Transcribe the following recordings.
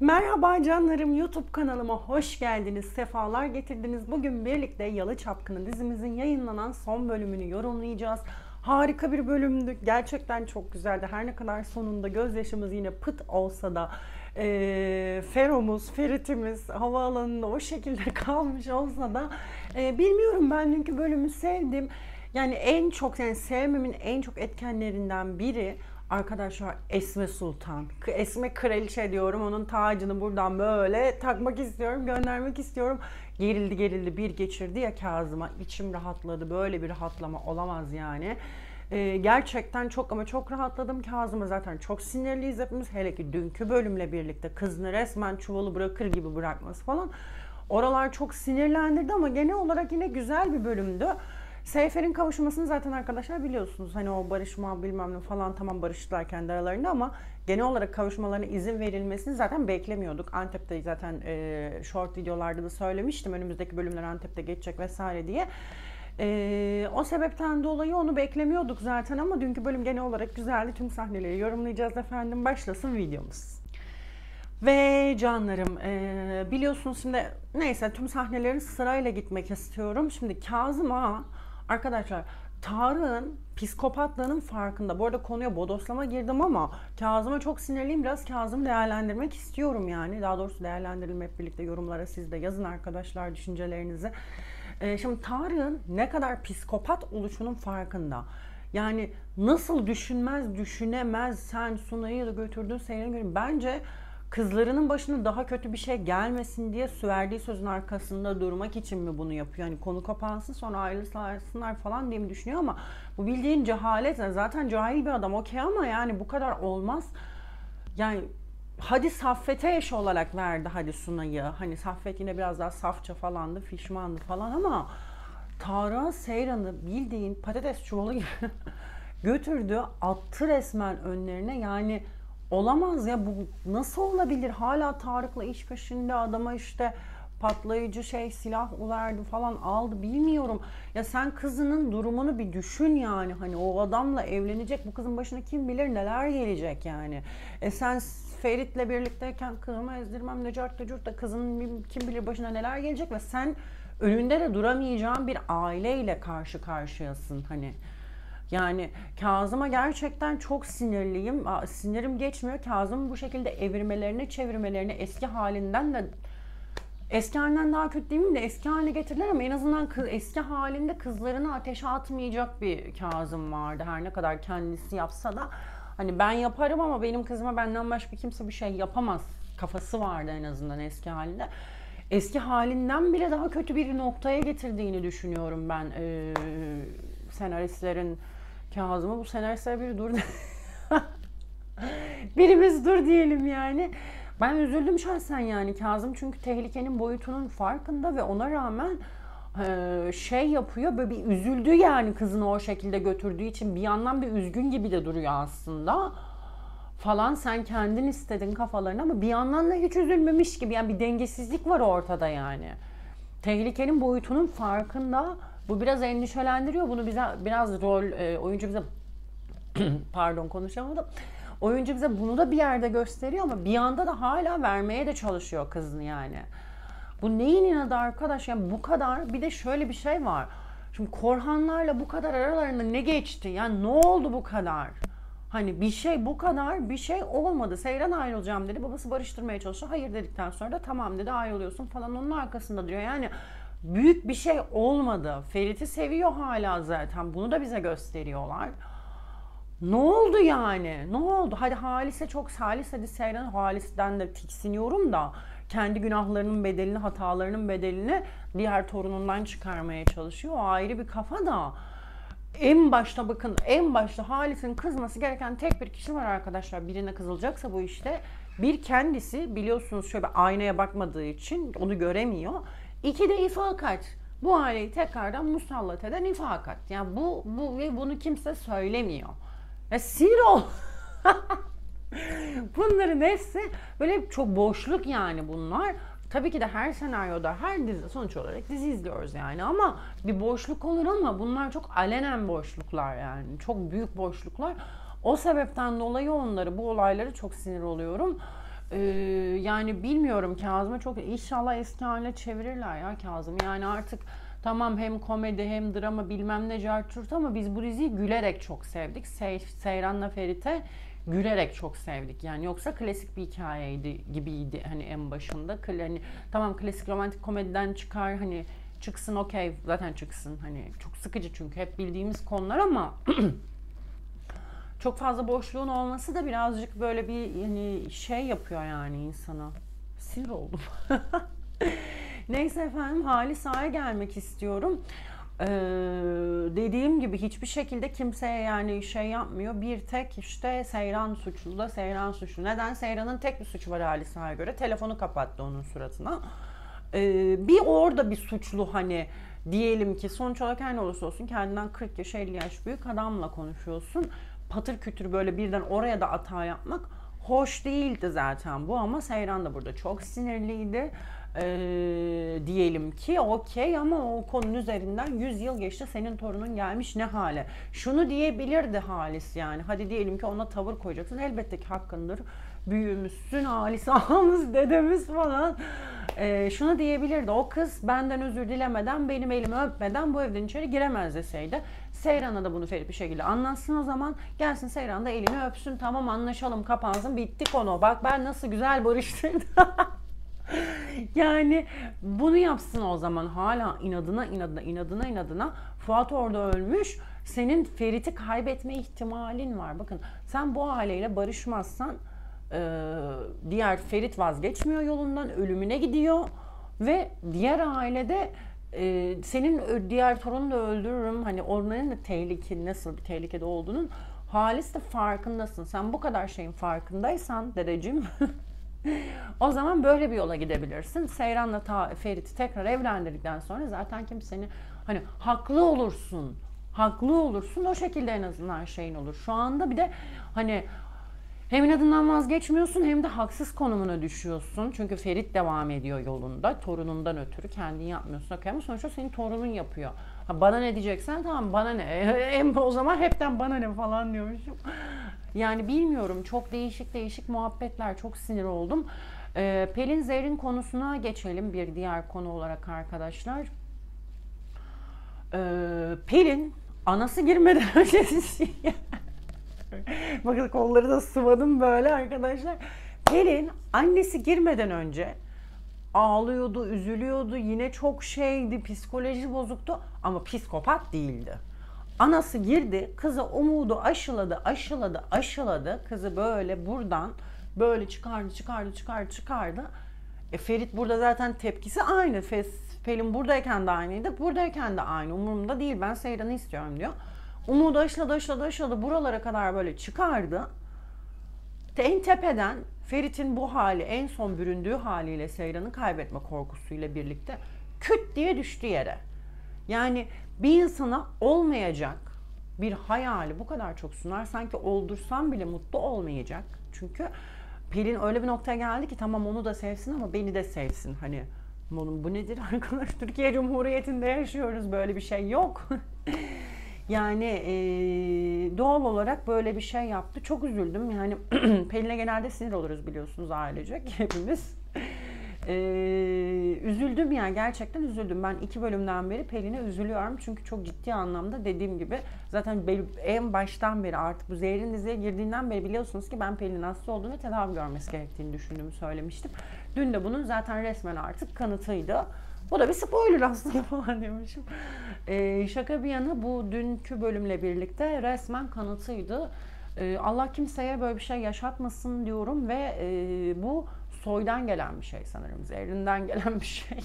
Merhaba canlarım, YouTube kanalıma hoş geldiniz, sefalar getirdiniz. Bugün birlikte Yalı Çapkını dizimizin yayınlanan son bölümünü yorumlayacağız. Harika bir bölümdü, gerçekten çok güzeldi. Her ne kadar sonunda gözyaşımız yine pıt olsa da Feromuz, Ferit'imiz havaalanında o şekilde kalmış olsa da bilmiyorum, ben dünkü bölümü sevdim. Yani en çok, yani sevmemin en çok etkenlerinden biri arkadaşlar Esme Sultan. Esme Kraliçe diyorum. Onun tacını buradan böyle takmak istiyorum, göndermek istiyorum. Gerildi gerildi bir geçirdi ya Kazım'a. İçim rahatladı. Böyle bir rahatlama olamaz yani. Gerçekten çok ama çok rahatladım. Kazım'a zaten çok sinirliyiz hepimiz. Hele ki dünkü bölümle birlikte kızını resmen çuvalı bırakır gibi bırakması falan. Oralar çok sinirlendirdi ama genel olarak yine güzel bir bölümdü. Seyfer'in kavuşmasını zaten arkadaşlar biliyorsunuz. Hani o barışma bilmem ne falan, tamam barıştılar kendi aralarında ama genel olarak kavuşmalarına izin verilmesini zaten beklemiyorduk. Antep'te zaten short videolarda da söylemiştim. Önümüzdeki bölümler Antep'te geçecek vesaire diye. O sebepten dolayı onu beklemiyorduk zaten ama dünkü bölüm genel olarak güzeldi. Tüm sahneleri yorumlayacağız efendim. Başlasın videomuz. Ve canlarım biliyorsunuz şimdi, neyse, tüm sahnelerin sırayla gitmek istiyorum. Şimdi Kazım Ağa arkadaşlar Tarık'ın psikopatlığının farkında. Bu arada konuya bodoslama girdim ama Kazım'a çok sinirliyim. Biraz Kazım'ı değerlendirmek istiyorum yani. Daha doğrusu değerlendirelim hep birlikte, yorumlara siz de yazın arkadaşlar düşüncelerinizi. Şimdi Tarık'ın ne kadar psikopat oluşunun farkında. Yani nasıl düşünmez, düşünemez, sen Sunay'ı da götürdün seyirciye göre. Bence kızlarının başına daha kötü bir şey gelmesin diye verdiği sözün arkasında durmak için mi bunu yapıyor? Yani konu kapansın sonra ayrılsınlar falan diye mi düşünüyor ama bu bildiğin cehalet. Zaten cahil bir adam okey ama yani bu kadar olmaz. Yani hadi Saffet'e eş olarak verdi hadi Sunay'ı. Hani Saffet yine biraz daha safça falandı, fişmandı falan ama Tarık'a Seyran'ı bildiğin patates çuvalı gibi götürdü, attı resmen önlerine. Yani olamaz ya, bu nasıl olabilir? Hala Tarık'la iş peşinde, adama işte patlayıcı silah verdi falan, aldı, bilmiyorum. Ya sen kızının durumunu bir düşün yani, hani o adamla evlenecek, bu kızın başına kim bilir neler gelecek yani. Sen Ferit'le birlikteyken kızımı ezdirmem ne cart ne curt da kızının kim bilir başına neler gelecek ve sen önünde de duramayacağın bir aileyle karşı karşıyasın hani. Yani Kazım'a gerçekten çok sinirliyim. Sinirim geçmiyor. Kazım'ın bu şekilde evirmelerini, çevirmelerini, eski halinden daha kötü değil mi de eski haline getirdiler ama en azından eski halinde kızlarını ateşe atmayacak bir Kazım vardı. Her ne kadar kendisi yapsa da hani ben yaparım ama benim kızıma benden başka kimse bir şey yapamaz kafası vardı en azından eski halinde. Eski halinden bile daha kötü bir noktaya getirdiğini düşünüyorum ben senaristlerin Kazım'ı. Bu senaristlere biri dur birimiz dur diyelim yani. Ben üzüldüm şahsen yani Kazım, çünkü tehlikenin boyutunun farkında ve ona rağmen yapıyor, böyle bir üzüldü yani kızını o şekilde götürdüğü için. Bir yandan bir üzgün gibi de duruyor aslında falan, sen kendin istedin kafalarını ama bir yandan da hiç üzülmemiş gibi, yani bir dengesizlik var ortada yani. Tehlikenin boyutunun farkında. Bu biraz endişelendiriyor. Bunu bize biraz oyuncu bize pardon konuşamadım. Oyuncu bize bunu da bir yerde gösteriyor ama bir yanda da hala vermeye de çalışıyor kızını yani. Bu neyin inadı arkadaş? Yani bu kadar, bir de şöyle bir şey var. Şimdi Korhanlarla bu kadar aralarında ne geçti? Yani ne oldu bu kadar? Hani bu kadar bir şey olmadı. Seyran ayrılacağım dedi. Babası barıştırmaya çalıştı. Hayır dedikten sonra da tamam dedi, ayrılıyorsun falan, onun arkasında diyor. Yani büyük bir şey olmadı. Ferit'i seviyor hala zaten. Bunu da bize gösteriyorlar. Ne oldu yani? Ne oldu? Hadi Halis'e çok Halis, hadi Seyran, Halis'ten de tiksiniyorum da kendi günahlarının bedelini, hatalarının bedelini diğer torunundan çıkarmaya çalışıyor. O ayrı bir kafa da. En başta bakın, en başta Halis'in kızması gereken tek bir kişi var arkadaşlar. Birine kızılacaksa bu işte. Bir kendisi, biliyorsunuz şöyle aynaya bakmadığı için onu göremiyor. İki de ifakat. Bu aileyi tekrardan musallat eden ifakat. Yani bu ve bunu kimse söylemiyor. Ya sinir ol. Bunların hepsi böyle çok boşluk yani bunlar. Tabii ki de her senaryoda, her dizi, sonuç olarak dizi izliyoruz yani, ama bir boşluk olur ama bunlar çok alenen boşluklar yani. Çok büyük boşluklar. O sebepten dolayı bu olaylara çok sinir oluyorum. Ee, yani bilmiyorum, Kazım'ı çok inşallah eski haline çevirirler ya Kazım. Yani artık tamam, hem komedi hem drama bilmem ne carçurt, ama biz bu diziyi gülerek çok sevdik. Seyran'la Ferit'e gülerek çok sevdik. Yani yoksa klasik bir hikayeydi gibiydi hani en başında. Hani tamam, klasik romantik komediden çıkar, hani çıksın, okey, zaten çıksın. Hani çok sıkıcı çünkü hep bildiğimiz konular, ama çok fazla boşluğun olması da birazcık böyle bir yani şey yapıyor yani insana. Sinir oldum. Neyse efendim, Halisa'ya gelmek istiyorum. Dediğim gibi hiçbir şekilde kimseye yani şey yapmıyor. Bir tek işte Seyran suçlu da Seyran suçlu. Neden? Seyran'ın tek bir suçu var Halisa'ya göre. Telefonu kapattı onun suratına. Bir orada bir suçlu, hani diyelim ki sonuç olarak her ne olursa olsun kendinden 40 yaş 50 yaş büyük adamla konuşuyorsun. Patır kütür böyle birden oraya da hata yapmak hoş değildi zaten bu, ama Seyran da burada çok sinirliydi. Diyelim ki okey, ama o konunun üzerinden 100 yıl geçti, senin torunun gelmiş ne hale. Şunu diyebilirdi Halis, yani hadi diyelim ki ona tavır koyacaksın, elbette ki hakkındır, büyümüşsün Halis ağamız dedemiz falan. Şunu diyebilirdi, o kız benden özür dilemeden, benim elimi öpmeden bu evden içeri giremez deseydi. Seyran'a da bunu Ferit bir şekilde anlatsın o zaman. Gelsin Seyran da elini öpsün, tamam anlaşalım, kapansın, bitti konu. Bak ben nasıl güzel barıştırdım. Yani bunu yapsın o zaman. Hala inadına Fuat orada ölmüş. Senin Ferit'i kaybetme ihtimalin var. Bakın, sen bu aileyle barışmazsan diğer Ferit vazgeçmiyor yolundan, ölümüne gidiyor ve diğer ailede senin diğer torununu da öldürürüm. Hani onların da nasıl bir tehlikede olduğunun Halis de farkındasın. Sen bu kadar şeyin farkındaysan dedeciğim o zaman böyle bir yola gidebilirsin. Seyran'la Ferit'i tekrar evlendirdikten sonra zaten kimsenin hani haklı olursun o şekilde, en azından şeyin olur. Şu anda bir de hani hem inadından vazgeçmiyorsun hem de haksız konumuna düşüyorsun. Çünkü Ferit devam ediyor yolunda. Torunundan ötürü kendin yapmıyorsun. Okay, ama sonuçta senin torunun yapıyor. Ha, bana ne diyeceksen tamam, bana ne. O zaman hepten bana ne falan diyormuşum. Yani bilmiyorum, çok değişik muhabbetler, çok sinir oldum. Pelin Zerrin konusuna geçelim bir diğer konu olarak arkadaşlar. Pelin anası girmeden önce bakın kolları da sıvadım böyle arkadaşlar. Pelin annesi girmeden önce ağlıyordu, üzülüyordu, yine çok şeydi, psikoloji bozuktu, ama psikopat değildi. Anası girdi, kıza umudu aşıladı. Kızı böyle buradan böyle çıkardı. Ferit burada zaten tepkisi aynı. Pelin buradayken de aynıydı, buradayken de aynı. Umurumda değil, ben Seyran'ı istiyorum diyor. Umudu aşıladı, buralara kadar böyle çıkardı. En tepeden Ferit'in bu hali, en son büründüğü haliyle Seyran'ı kaybetme korkusuyla birlikte küt diye düştü yere. Yani bir insana olmayacak bir hayali bu kadar çok sunar, sanki oldursan bile mutlu olmayacak. Çünkü Pelin öyle bir noktaya geldi ki tamam onu da sevsin ama beni de sevsin. Hani bu nedir arkadaş? Türkiye Cumhuriyeti'nde yaşıyoruz, böyle bir şey yok. Yani doğal olarak böyle bir şey yaptı. Çok üzüldüm. Yani Pelin'e genelde sinir oluruz biliyorsunuz ailecek hepimiz. Üzüldüm yani, gerçekten üzüldüm. Ben 2 bölümden beri Pelin'e üzülüyorum. Çünkü çok ciddi anlamda, dediğim gibi zaten en baştan beri, artık bu Zehir'in diziye girdiğinden beri biliyorsunuz ki ben Pelin'in hasta olduğunu ve tedavi görmesi gerektiğini düşündüğümü söylemiştim. Dün de bunun zaten resmen artık kanıtıydı. Bu da bir spoiler aslında falan demişim. Şaka bir yana, bu dünkü bölümle birlikte resmen kanıtıydı. Allah kimseye böyle bir şey yaşatmasın diyorum ve bu soydan gelen bir şey sanırım. Zerrinden gelen bir şey.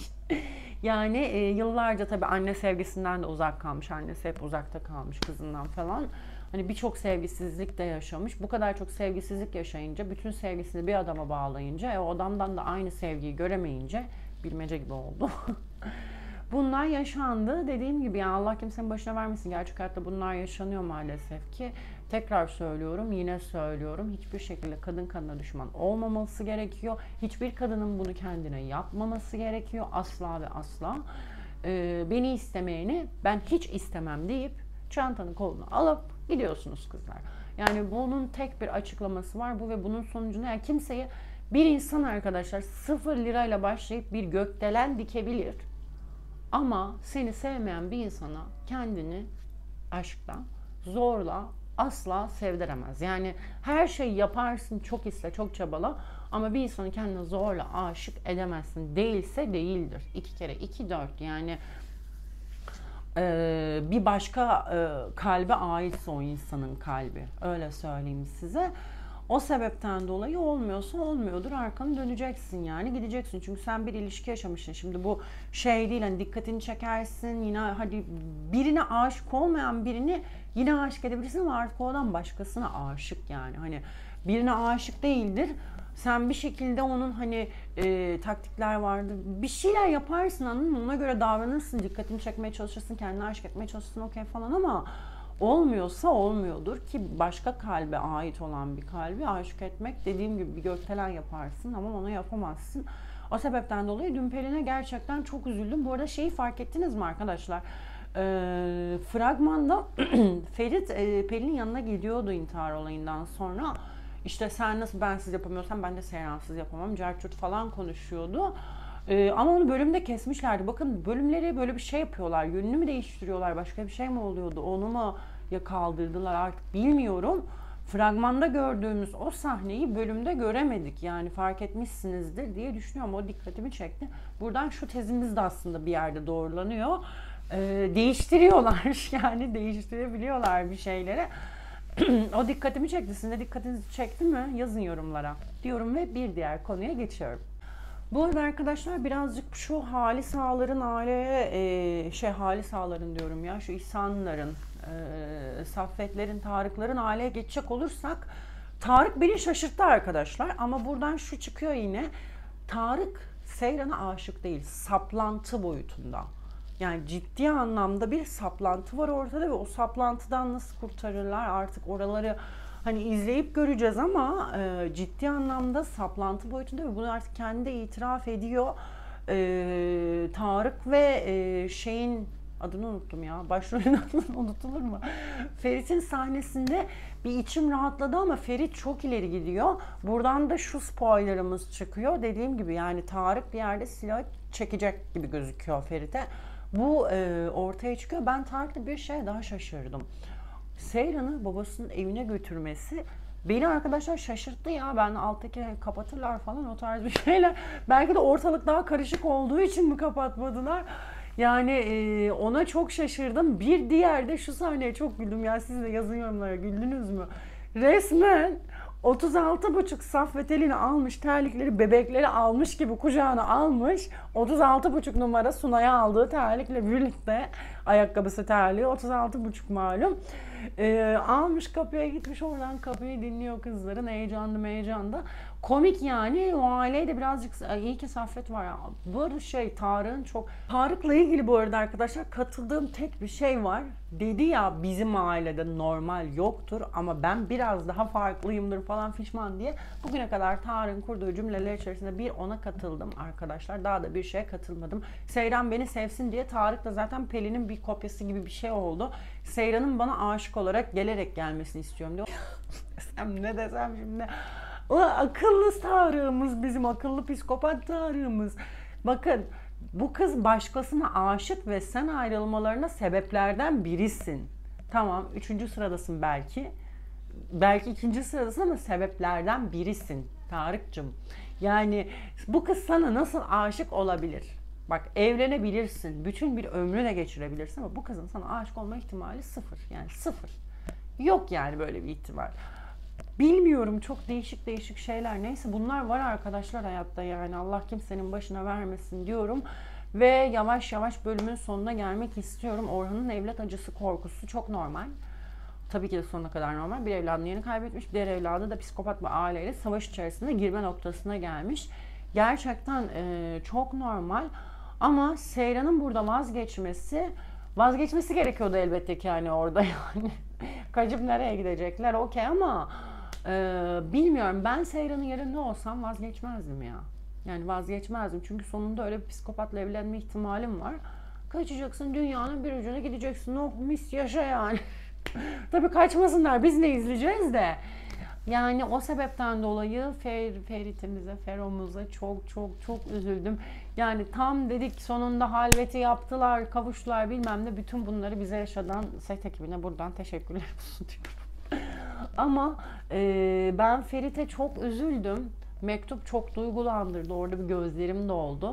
Yani yıllarca tabii anne sevgisinden de uzak kalmış. Annesi hep uzakta kalmış kızından falan. Hani birçok sevgisizlik de yaşamış. Bu kadar çok sevgisizlik yaşayınca, bütün sevgisini bir adama bağlayınca, o adamdan da aynı sevgiyi göremeyince bilmece gibi oldu. Bunlar yaşandı. Dediğim gibi yani Allah kimsenin başına vermesin. Gerçek hayatta bunlar yaşanıyor maalesef ki. Tekrar söylüyorum, yine söylüyorum. Hiçbir şekilde kadın kadına düşman olmaması gerekiyor. Hiçbir kadının bunu kendine yapmaması gerekiyor. Asla ve asla. Beni istemeyeni ben hiç istemem deyip çantanın kolunu alıp gidiyorsunuz kızlar. Yani bunun tek bir açıklaması var bu ve bunun sonucunda yani kimseyi Bir insan arkadaşlar 0 lirayla başlayıp bir gökdelen dikebilir. Ama seni sevmeyen bir insana kendini aşktan zorla asla sevdiremez. Yani her şeyi yaparsın, çok iste, çok çabala, ama bir insanı kendine zorla aşık edemezsin. Değilse değildir. 2 kere 2 4, yani bir başka kalbe aitse o insanın kalbi. Öyle söyleyeyim size. O sebepten dolayı olmuyorsa olmuyordur. Arkanı döneceksin, yani gideceksin. Çünkü sen bir ilişki yaşamışsın. Şimdi bu şey değil, hani dikkatini çekersin. Yine hadi birine aşık olmayan birini yine aşık edebilirsin ama artık o adam başkasına aşık yani. Hani birine aşık değildir. Sen bir şekilde onun hani taktikler vardır. Bir şeyler yaparsın, anladın mı? Ona göre davranırsın. Dikkatini çekmeye çalışırsın. Kendini aşık etmeye çalışırsın, okey falan, ama olmuyorsa olmuyordur ki başka kalbe ait olan bir kalbi aşık etmek, dediğim gibi bir gökdelen yaparsın ama onu yapamazsın. O sebepten dolayı dün Pelin'e gerçekten çok üzüldüm. Bu arada şeyi fark ettiniz mi arkadaşlar? Fragmanda Ferit Pelin'in yanına gidiyordu intihar olayından sonra. İşte sen nasıl bensiz yapamıyorsan ben de Seyran'sız yapamam, Cerçurt falan konuşuyordu. Ama onu bölümde kesmişlerdi. Bakın, bölümleri böyle bir şey yapıyorlar. Yönünü mü değiştiriyorlar? Başka bir şey mi oluyordu? Onu mu ya kaldırdılar artık bilmiyorum. Fragmanda gördüğümüz o sahneyi bölümde göremedik. Yani fark etmişsinizdir diye düşünüyorum. O dikkatimi çekti. Buradan şu tezimiz de aslında bir yerde doğrulanıyor. Değiştiriyorlar. Yani değiştirebiliyorlar bir şeyleri. O dikkatimi çekti. Sizin de dikkatinizi çekti mi? Yazın yorumlara. Diyorum ve bir diğer konuya geçiyorum. Bu arada arkadaşlar birazcık şu Halis Ağaların aileye Halis Ağaların diyorum ya, şu İhsanların, Saffetlerin, Tarıkların aileye geçecek olursak, Tarık beni şaşırttı arkadaşlar, ama buradan şu çıkıyor yine: Tarık Seyran'a aşık değil, saplantı boyutunda. Yani ciddi anlamda bir saplantı var ortada ve o saplantıdan nasıl kurtarırlar artık, oraları hani izleyip göreceğiz, ama ciddi anlamda saplantı boyutunda ve bunu artık kendi de itiraf ediyor. Tarık ve şeyin adını unuttum ya. Başrolün adını unutulur mu? Ferit'in sahnesinde bir içim rahatladı, ama Ferit çok ileri gidiyor. Buradan da şu spoilerımız çıkıyor. Dediğim gibi yani Tarık bir yerde silah çekecek gibi gözüküyor Ferit'e. Bu ortaya çıkıyor. Ben Tarık'ta bir şey daha şaşırdım. Seyran'ı babasının evine götürmesi beni arkadaşlar şaşırttı ya. Ben alttaki kapatırlar falan, o tarz bir şeyler. Belki de ortalık daha karışık olduğu için mi kapatmadılar? Yani ona çok şaşırdım. Bir diğer de şu sahneye çok güldüm ya. Siz de yazın yorumlara, güldünüz mü? Resmen 36,5 Saffet elini almış, terlikleri bebekleri almış gibi kucağına almış. 36,5 numara Sunay'a aldığı terlikle birlikte, ayakkabısı terliği 36,5 malum. Almış kapıya gitmiş, oradan kapıyı dinliyor kızların, heyecanlı. Komik yani, o aileye de birazcık iyi ki Saffet var ya. Bu arada Tarık'ın çok... Tarık'la ilgili bu arada arkadaşlar katıldığım tek bir şey var. Dedi ya, bizim ailede normal yoktur ama ben biraz daha farklıyımdır falan fişman diye. Bugüne kadar Tarık'ın kurduğu cümleler içerisinde bir ona katıldım arkadaşlar. Daha da bir şeye katılmadım. Seyran beni sevsin diye, Tarık da zaten Pelin'in bir kopyası gibi bir şey oldu. Seyran'ın bana aşık olarak gelerek gelmesini istiyorum diyor. Ne desem şimdi... O akıllı Tarık'ımız, bizim akıllı psikopat Tarık'ımız. Bakın, bu kız başkasına aşık ve sen ayrılmalarına sebeplerden birisin. Tamam, 3. sıradasın belki. Belki 2. sıradasın ama sebeplerden birisin Tarık'cığım. Yani bu kız sana nasıl aşık olabilir? Bak, evlenebilirsin, bütün bir ömrü de geçirebilirsin ama bu kızın sana aşık olma ihtimali 0. Yani 0. Yok yani böyle bir ihtimal. Bilmiyorum, çok değişik şeyler. Neyse, bunlar var arkadaşlar hayatta, yani Allah kimsenin başına vermesin diyorum. Ve yavaş yavaş bölümün sonuna gelmek istiyorum. Orhan'ın evlat acısı korkusu çok normal. Tabii ki de sonuna kadar normal. Bir evladını yeni kaybetmiş. Diğer evladı da psikopat bir aileyle savaş içerisinde girme noktasına gelmiş. Gerçekten çok normal. Ama Seyran'ın burada vazgeçmesi gerekiyordu elbette ki, yani orada yani. Kaçıp nereye gidecekler okey, ama bilmiyorum, ben Seyran'ın yerinde olsam vazgeçmezdim ya. Yani vazgeçmezdim, çünkü sonunda öyle bir psikopatla evlenme ihtimalim var. Kaçacaksın, dünyanın bir ucuna gideceksin, oh mis yaşa yani. Tabii kaçmasınlar, biz ne izleyeceğiz de. Yani o sebepten dolayı Ferit'imize, Fero'muza çok çok çok üzüldüm. Yani tam dedik sonunda halveti yaptılar, kavuştular bilmem ne. Bütün bunları bize yaşatan set ekibine buradan teşekkürler olsun diyorum. Ama ben Ferit'e çok üzüldüm. Mektup çok duygulandırdı. Orada bir gözlerim doldu.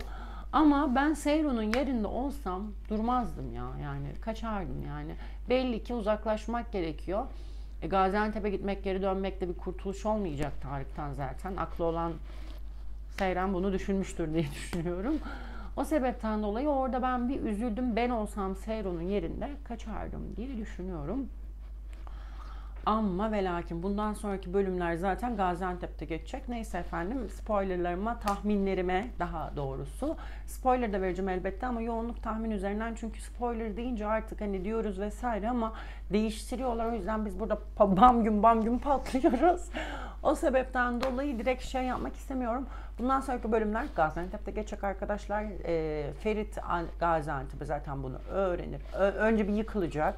Ama ben Seyro'nun yerinde olsam durmazdım ya. Yani kaçardım yani. Belli ki uzaklaşmak gerekiyor. Gaziantep'e gitmek, geri dönmekle bir kurtuluş olmayacak Tarık'tan zaten. Aklı olan Seyran bunu düşünmüştür diye düşünüyorum. O sebepten dolayı orada ben bir üzüldüm. Ben olsam Seyron'un yerinde kaçardım diye düşünüyorum. Ama ve lakin bundan sonraki bölümler zaten Gaziantep'te geçecek. Neyse efendim, spoilerlarıma, tahminlerime daha doğrusu. Spoiler da vereceğim elbette ama yoğunluk tahmin üzerinden. Çünkü spoiler deyince artık hani diyoruz vesaire ama değiştiriyorlar. O yüzden biz burada bam gün patlıyoruz. O sebepten dolayı direkt şey yapmak istemiyorum. Bundan sonraki bölümler Gaziantep'te geçecek arkadaşlar. Ferit Gaziantep'e zaten bunu öğrenir. Önce bir yıkılacak.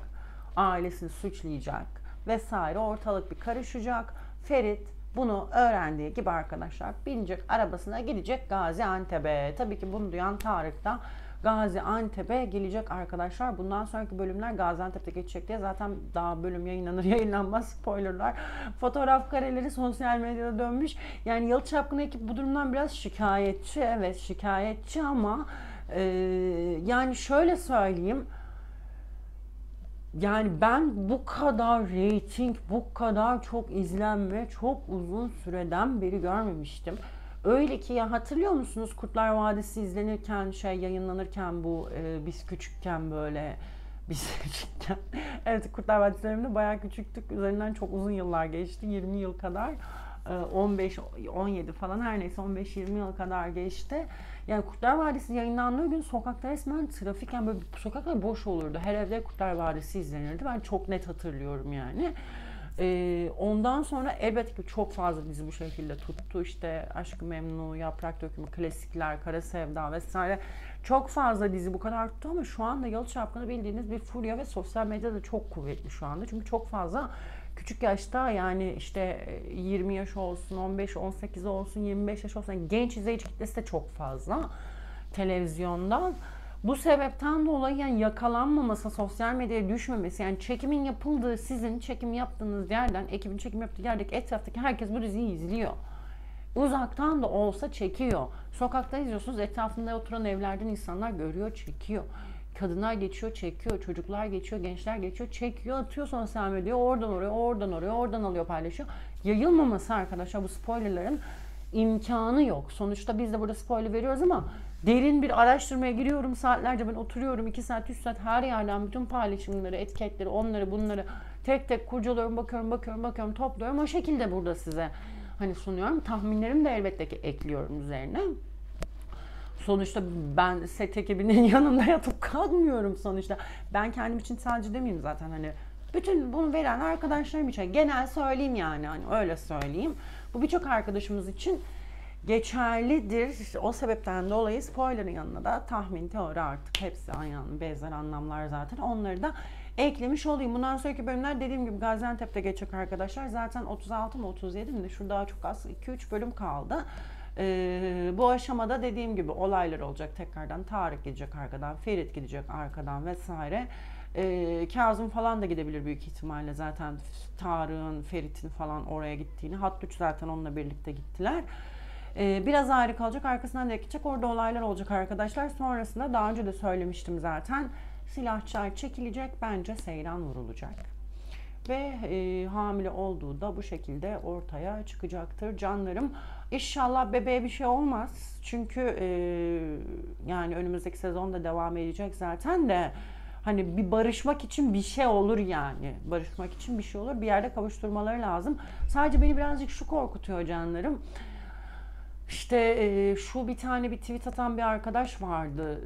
Ailesini suçlayacak vesaire, ortalık bir karışacak. Ferit bunu öğrendiği gibi arkadaşlar binecek arabasına gidecek Gaziantep'e. Tabii ki bunu duyan Tarık da Gaziantep'e gelecek arkadaşlar. Bundan sonraki bölümler Gaziantep'te geçecek diye zaten daha bölüm yayınlanır yayınlanmaz spoilerlar. Fotoğraf kareleri sosyal medyada dönmüş. Yani Yalı Çapkını ekip bu durumdan biraz şikayetçi. Evet, şikayetçi ama yani şöyle söyleyeyim. Yani ben bu kadar reyting, bu kadar çok izlenme çok uzun süreden beri görmemiştim. Öyle ki ya, hatırlıyor musunuz Kurtlar Vadisi izlenirken, yayınlanırken, bu biz küçükken, böyle biz küçükken evet, Kurtlar Vadisi döneminde bayağı küçüktük. Üzerinden çok uzun yıllar geçti. 20 yıl kadar. 15, 17 falan, her neyse 15-20 yıl kadar geçti. Yani Kurtlar Vadisi yayınlandığı gün sokakta resmen trafik, yani böyle sokaklar boş olurdu. Her evde Kurtlar Vadisi izlenirdi. Ben çok net hatırlıyorum yani. Ondan sonra elbette ki çok fazla dizi bu şekilde tuttu. İşte Aşk-ı Memnu, Yaprak Dökümü, klasikler, Kara Sevda vesaire. Çok fazla dizi bu kadar tuttu ama şu anda Yalı Çapkını bildiğiniz bir furya ve sosyal medyada çok kuvvetli şu anda. Çünkü çok fazla küçük yaşta, yani işte 20 yaş olsun, 15, 18 olsun, 25 yaş olsun, yani genç izleyici kitlesi de çok fazla televizyondan. Bu sebepten dolayı yani yakalanmaması, sosyal medyaya düşmemesi, yani çekimin yapıldığı, sizin çekim yaptığınız yerden, ekibin çekim yaptığı yerdeki etraftaki herkes bu diziyi izliyor. Uzaktan da olsa çekiyor. Sokakta izliyorsunuz, etrafında oturan evlerden insanlar görüyor, çekiyor. Kadınlar geçiyor, çekiyor. Çocuklar geçiyor, gençler geçiyor, çekiyor, atıyor sosyal medyaya. Oradan oraya, oradan oraya, oradan alıyor, paylaşıyor. Yayılmaması arkadaşlar, bu spoilerların imkanı yok. Sonuçta biz de burada spoiler veriyoruz ama derin bir araştırmaya giriyorum. Saatlerce ben oturuyorum. 2 saat, 3 saat her yerden bütün paylaşımları, etiketleri, onları bunları tek tek kurcalıyorum, bakıyorum, topluyorum. O şekilde burada size hani sunuyorum. Tahminlerimi de elbette ki ekliyorum üzerine. Sonuçta ben set ekibinin yanında yatıp kalmıyorum sonuçta. Ben kendim için sadece demeyeyim zaten, hani bütün bunu veren arkadaşlarım için genel söyleyeyim, yani hani öyle söyleyeyim. Bu birçok arkadaşımız için geçerlidir. O sebepten dolayı spoiler'ın yanına da tahmin, teori, artık hepsi aynı, benzer anlamlar zaten. Onları da eklemiş olayım. Bundan sonraki bölümler dediğim gibi Gaziantep'te geçecek arkadaşlar. Zaten 36 mı 37 mi de şurada daha çok az 2-3 bölüm kaldı. Bu aşamada dediğim gibi olaylar olacak tekrardan. Tarık gidecek arkadan, Ferit gidecek arkadan vesaire. Kazım falan da gidebilir büyük ihtimalle, zaten Tarık'ın, Ferit'in falan oraya gittiğini. Hattuç zaten onunla birlikte gittiler. Biraz ayrı kalacak, arkasından da gidecek, orada olaylar olacak arkadaşlar. Sonrasında daha önce de söylemiştim zaten, silahçılar çekilecek, bence Seyran vurulacak. Ve hamile olduğu da bu şekilde ortaya çıkacaktır canlarım. İnşallah bebeğe bir şey olmaz. Çünkü yani önümüzdeki sezonda devam edecek zaten de, hani bir barışmak için bir şey olur yani. Barışmak için bir şey olur. Bir yerde kavuşturmaları lazım. Sadece beni birazcık şu korkutuyor canlarım. İşte şu bir tane bir tweet atan bir arkadaş vardı.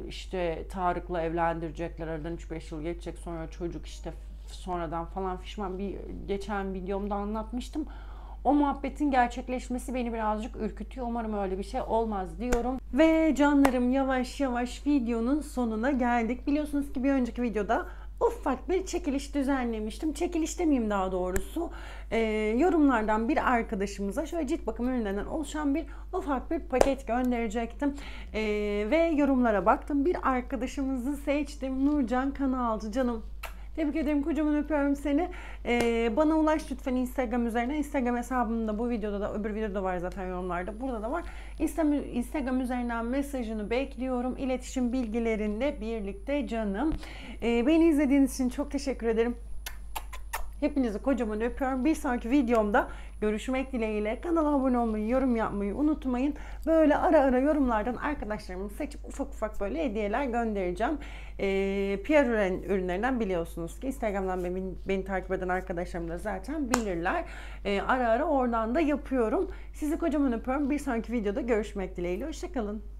İşte Tarık'la evlendirecekler. Aradan 3-5 yıl geçecek, sonra çocuk işte sonradan falan fişman, bir geçen videomda anlatmıştım. O muhabbetin gerçekleşmesi beni birazcık ürkütüyor. Umarım öyle bir şey olmaz diyorum. Ve canlarım, yavaş yavaş videonun sonuna geldik. Biliyorsunuz ki bir önceki videoda ufak bir çekiliş düzenlemiştim. Çekiliş demeyeyim daha doğrusu. Yorumlardan bir arkadaşımıza şöyle cilt bakım ürünlerinden oluşan bir ufak bir paket gönderecektim. Ve yorumlara baktım. Bir arkadaşımızı seçtim. Nurcan Kanalcı canım. Tebrik ederim, kocaman öpüyorum seni. Bana ulaş lütfen Instagram üzerinden. Instagram hesabımda bu videoda da, öbür videoda var zaten yorumlarda. Burada da var. Instagram üzerinden mesajını bekliyorum. İletişim bilgilerinde birlikte canım. Beni izlediğiniz için çok teşekkür ederim. Hepinizi kocaman öpüyorum. Bir sonraki videomda görüşmek dileğiyle. Kanala abone olmayı, yorum yapmayı unutmayın. Böyle ara ara yorumlardan arkadaşlarımı seçip ufak ufak böyle hediyeler göndereceğim. PR ürünlerinden biliyorsunuz ki Instagram'dan beni takip eden arkadaşlarım da zaten bilirler. Ara ara oradan da yapıyorum. Sizi kocaman öpüyorum. Bir sonraki videoda görüşmek dileğiyle. Hoşçakalın.